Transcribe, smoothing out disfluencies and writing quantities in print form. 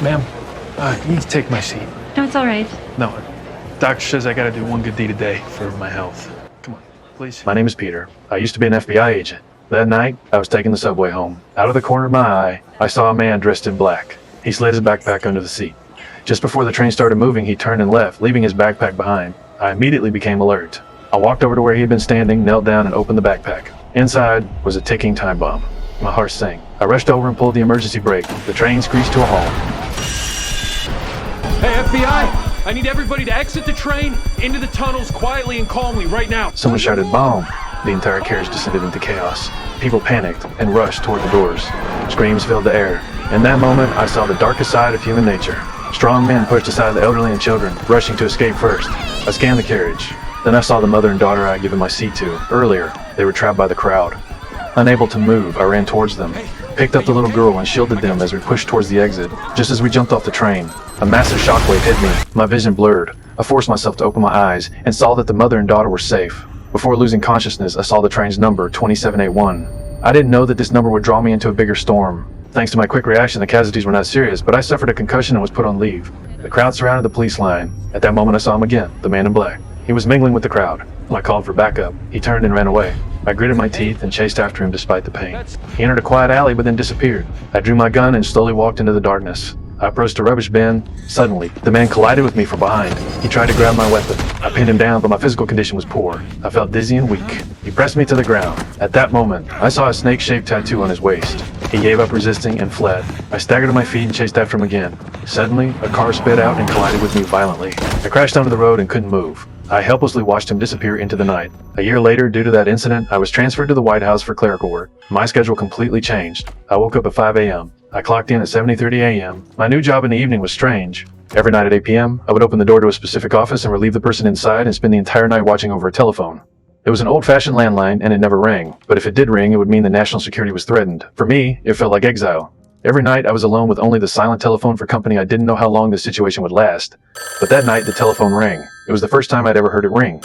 Ma'am, you need to take my seat. No, it's all right. No, doctor says I gotta do one good deed a day for my health. Come on, please. My name is Peter. I used to be an FBI agent. That night, I was taking the subway home. Out of the corner of my eye, I saw a man dressed in black. He slid his backpack under the seat. Just before the train started moving, he turned and left, leaving his backpack behind. I immediately became alert. I walked over to where he had been standing, knelt down, and opened the backpack. Inside was a ticking time bomb. My heart sank. I rushed over and pulled the emergency brake. The train screeched to a halt. Hey, FBI! I need everybody to exit the train into the tunnels quietly and calmly right now. Someone shouted, "Bomb!" The entire carriage descended into chaos. People panicked and rushed toward the doors. Screams filled the air. In that moment, I saw the darkest side of human nature. Strong men pushed aside the elderly and children, rushing to escape first. I scanned the carriage. Then I saw the mother and daughter I had given my seat to. Earlier, they were trapped by the crowd. Unable to move, I ran towards them, picked up the little girl and shielded them as we pushed towards the exit. Just as we jumped off the train, a massive shockwave hit me. My vision blurred. I forced myself to open my eyes and saw that the mother and daughter were safe. Before losing consciousness, I saw the train's number, 2781. I didn't know that this number would draw me into a bigger storm. Thanks to my quick reaction, the casualties were not serious, but I suffered a concussion and was put on leave. The crowd surrounded the police line. At that moment, I saw him again, the man in black. He was mingling with the crowd. When I called for backup, he turned and ran away. I gritted my teeth and chased after him despite the pain. He entered a quiet alley but then disappeared. I drew my gun and slowly walked into the darkness. I approached a rubbish bin. Suddenly, the man collided with me from behind. He tried to grab my weapon. I pinned him down, but my physical condition was poor. I felt dizzy and weak. He pressed me to the ground. At that moment, I saw a snake-shaped tattoo on his waist. He gave up resisting and fled. I staggered to my feet and chased after him again. Suddenly, a car sped out and collided with me violently. I crashed onto the road and couldn't move. I helplessly watched him disappear into the night. A year later, due to that incident, I was transferred to the White House for clerical work. My schedule completely changed. I woke up at 5 a.m. I clocked in at 7:30 a.m. My new job in the evening was strange. Every night at 8 p.m., I would open the door to a specific office and relieve the person inside and spend the entire night watching over a telephone. It was an old-fashioned landline and it never rang, but if it did ring, it would mean the national security was threatened. For me, it felt like exile. Every night, I was alone with only the silent telephone for company. I didn't know how long this situation would last. But that night, the telephone rang. It was the first time I'd ever heard it ring.